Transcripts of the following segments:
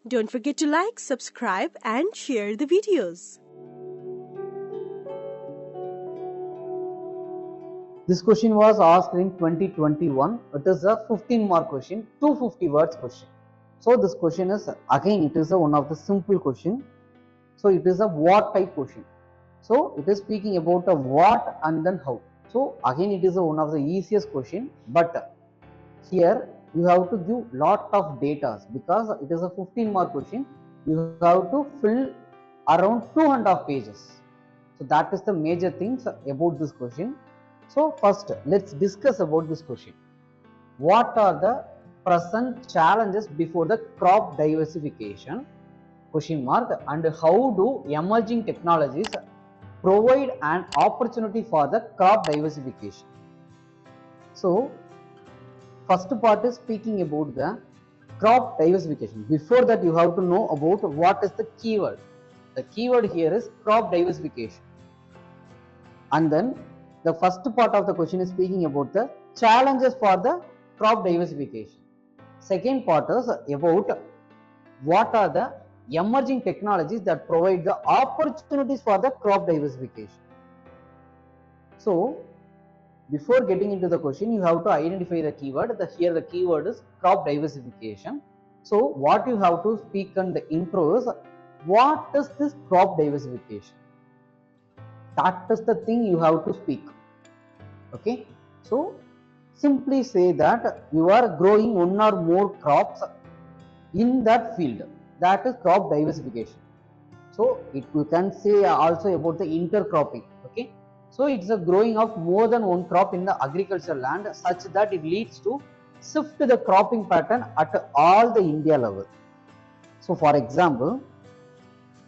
Don't forget to like, subscribe and share the videos. This question was asked in 2021. It is a 15-mark question, 250 words question. So this question is, again, it is one of the simple question. So it is a what type question. So it is speaking about a what and then how. So again, it is one of the easiest question, but here you have to give lot of data because it is a 15-mark question. You have to fill around 2.5 pages. So that is the major things about this question. So first, let's discuss about this question. What are the present challenges before the crop diversification? Question mark. And how do emerging technologies provide an opportunity for the crop diversification? So first part is speaking about the crop diversification. Before that, you have to know about what is the keyword. The keyword here is crop diversification. And then the first part of the question is speaking about the challenges for the crop diversification. Second part is about what are the emerging technologies that provide the opportunities for the crop diversification. So before getting into the question, you have to identify the keyword. Here the keyword is crop diversification. So what you have to speak in the intro is, what is this crop diversification? That is the thing you have to speak. Okay, so simply say that you are growing one or more crops in that field. That is crop diversification. So you can say also about the intercropping. Okay, so it's a growing of more than one crop in the agricultural land such that it leads to shift the cropping pattern at all the India level. So for example,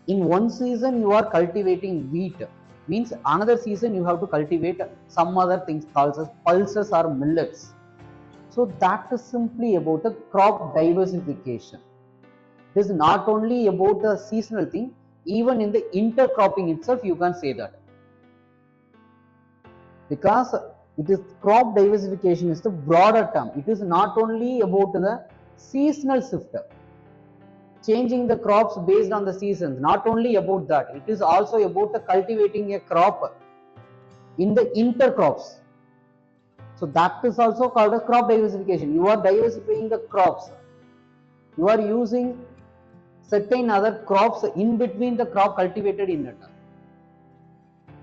in one season you are cultivating wheat, means another season you have to cultivate some other things called as pulses or millets. So that is simply about the crop diversification. It is not only about the seasonal thing, even in the intercropping itself you can say that, because it is crop diversification is the broader term. It is not only about the seasonal shift, changing the crops based on the seasons, not only about that, it is also about the cultivating a crop in the intercrops. So that is also called a crop diversification. You are diversifying the crops. You are using certain other crops in between the crop cultivated in it.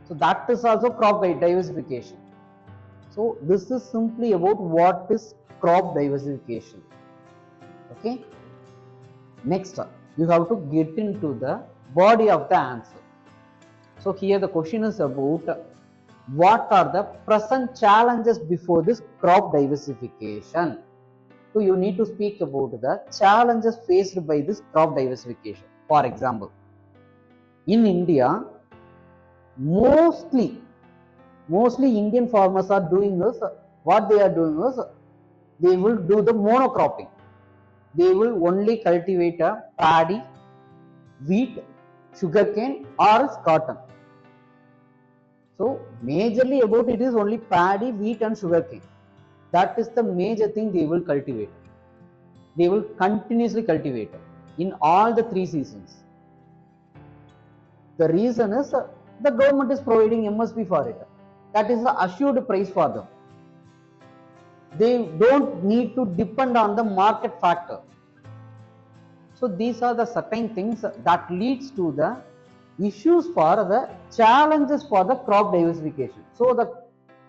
So that is also crop diversification. So this is simply about what is crop diversification. Okay. Next, you have to get into the body of the answer. So here the question is about what are the present challenges before this crop diversification. So you need to speak about the challenges faced by this crop diversification. For example, in India, mostly Indian farmers are doing this. What they are doing is, they will do the monocropping. They will only cultivate a paddy, wheat, sugarcane or cotton. So majorly about it is only paddy, wheat and sugarcane. That is the major thing they will cultivate. They will continuously cultivate in all the 3 seasons. The reason is the government is providing MSP for it. That is the assured price for them. They don't need to depend on the market factor. So these are the certain things that leads to the issues for the challenges for the crop diversification. So the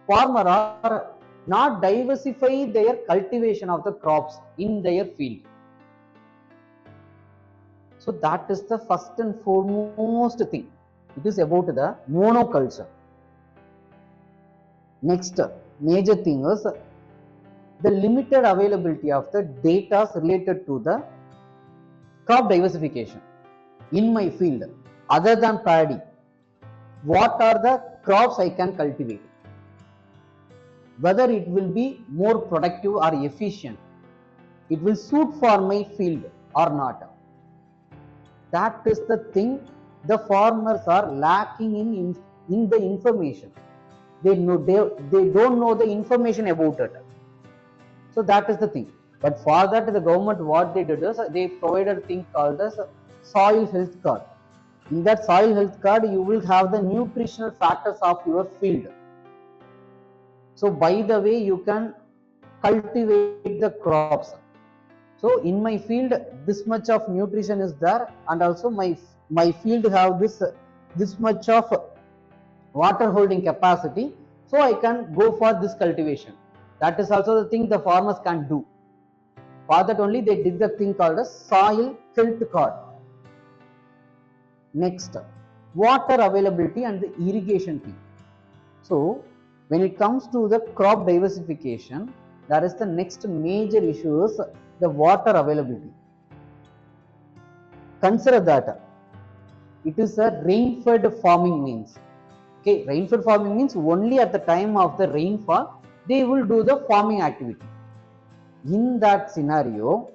farmer are not diversify their cultivation of the crops in their field. So that is the first and foremost thing. It is about the monoculture. Next major thing is the limited availability of the data related to the crop diversification. In my field, other than paddy, what are the crops I can cultivate? Whether it will be more productive or efficient, it will suit for my field or not. That is the thing the farmers are lacking in the information. They don't know the information about it. So that is the thing. But for that, the government, what they did is they provided a thing called as soil health card. In that soil health card, you will have the nutritional factors of your field. So by the way, you can cultivate the crops. So in my field, this much of nutrition is there, and also my field have this much of water holding capacity, so I can go for this cultivation. That is also the thing the farmers can do. For that only they did the thing called a soil health card. Next, water availability and the irrigation thing. So when it comes to the crop diversification, that is the next major issue is the water availability. Consider that it is a rain-fed farming means. Okay, rain-fed farming means only at the time of the rainfall they will do the farming activity. In that scenario,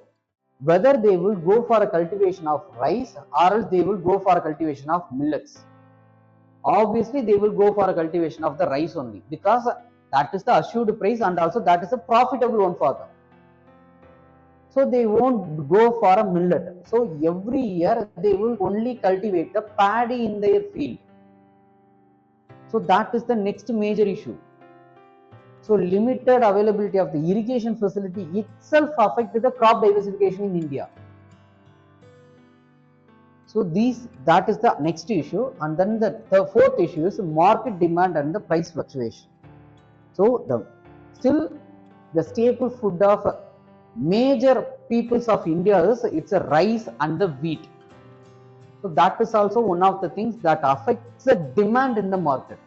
whether they will go for a cultivation of rice or else they will go for a cultivation of millets. Obviously, they will go for a cultivation of the rice only, because that is the assured price and also that is a profitable one for them. So they won't go for a millet. So every year they will only cultivate the paddy in their field. So that is the next major issue. So limited availability of the irrigation facility itself affected the crop diversification in India. So that is the next issue, and then the fourth issue is market demand and the price fluctuation. So still the staple food of major peoples of India is it's a rice and the wheat. So that is also one of the things that affects the demand in the market.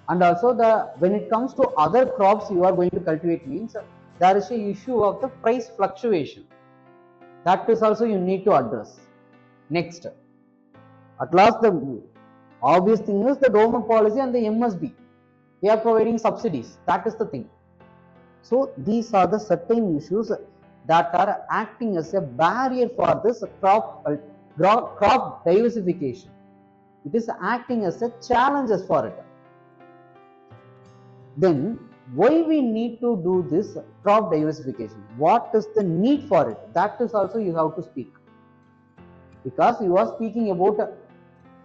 And also when it comes to other crops you are going to cultivate means there is a issue of the price fluctuation. That is also you need to address. Next, at last the obvious thing is the government policy and the MSB. They are providing subsidies. That is the thing. So these are the certain issues that are acting as a barrier for this crop diversification. It is acting as a challenge for it. Then why we need to do this crop diversification? What is the need for it? That is also you have to speak. Because you are speaking about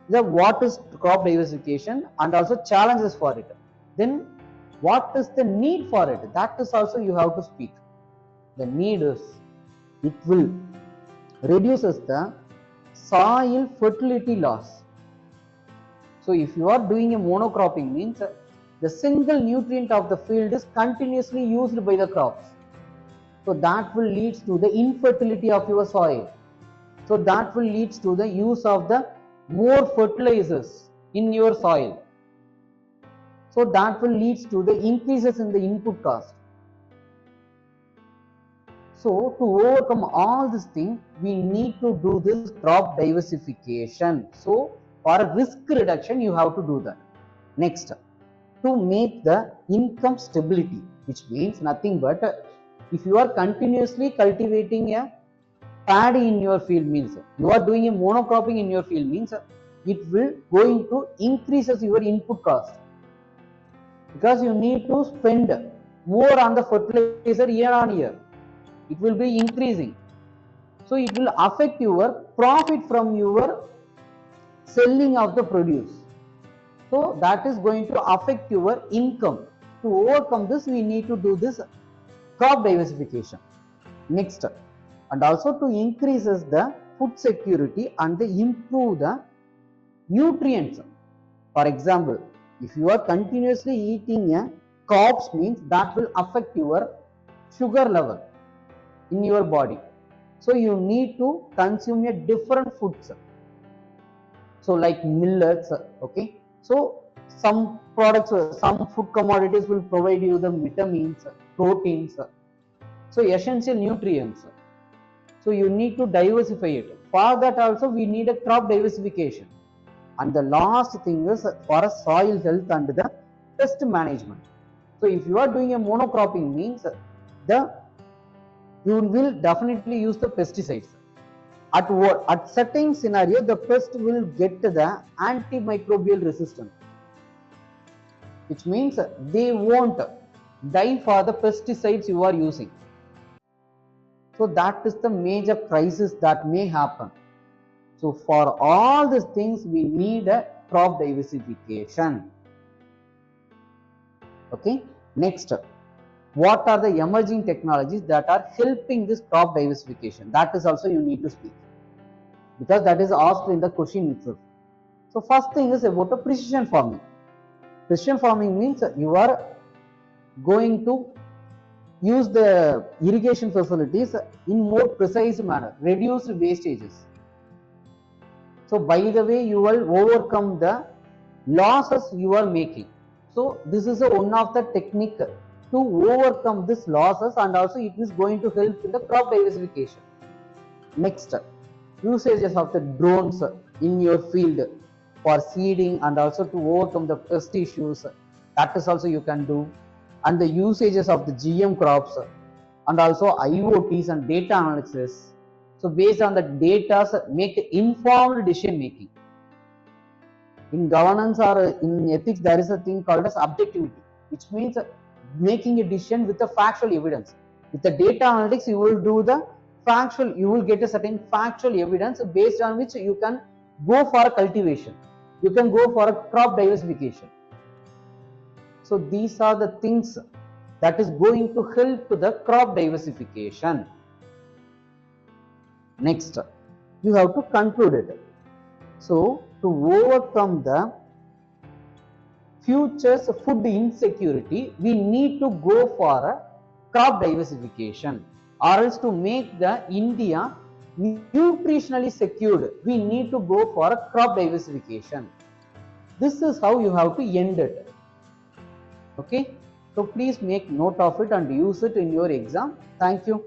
what is crop diversification and also challenges for it. Then what is the need for it? That is also you have to speak. The need is it will reduces the soil fertility loss. So if you are doing a monocropping means the single nutrient of the field is continuously used by the crops. So that will lead to the infertility of your soil. So that will lead to the use of the more fertilizers in your soil. So that will lead to the increases in the input cost. So to overcome all these things, we need to do this crop diversification. So for a risk reduction, you have to do that. Next, to make the income stability, which means nothing but if you are continuously cultivating a paddy in your field means you are doing a monocropping in your field means it will going to increases your input cost, because you need to spend more on the fertilizer year on year. It will be increasing. So it will affect your profit from your selling of the produce. So that is going to affect your income. To overcome this, we need to do this crop diversification. Next, and also to increases the food security and improve the nutrients. For example, if you are continuously eating carbs means that will affect your sugar level in your body. So you need to consume a different foods. So like millets, okay. So some products, some food commodities will provide you the vitamins, proteins, so essential nutrients. So you need to diversify it. For that also we need a crop diversification. And the last thing is for a soil health and the pest management. So if you are doing a monocropping means you will definitely use the pesticides. At certain scenario, the pest will get the antimicrobial resistance, which means they won't die for the pesticides you are using. So that is the major crisis that may happen. So for all these things, we need a crop diversification. Okay. Next, what are the emerging technologies that are helping this crop diversification? That is also you need to speak, because that is asked in the question itself. So first thing is about the precision farming. Precision farming means you are going to use the irrigation facilities in more precise manner, reduce wastages. So by the way, you will overcome the losses you are making. So this is one of the technique to overcome these losses, and also it is going to help in the crop diversification. Next, usages of the drones in your field for seeding and also to overcome the pest issues, that is also you can do. And the usages of the GM crops and also IoTs and data analysis. So based on the data, make informed decision making. In governance or in ethics, there is a thing called as objectivity, which means making a decision with the factual evidence. With the data analytics, you will do the factual, you will get a certain factual evidence based on which you can go for a cultivation, you can go for a crop diversification. So these are the things that is going to help to the crop diversification. Next, you have to conclude it. So to overcome the future's food insecurity, we need to go for a crop diversification, or else to make the India nutritionally secured, we need to go for a crop diversification. This is how you have to end it. Okay, so please make note of it and use it in your exam. Thank you.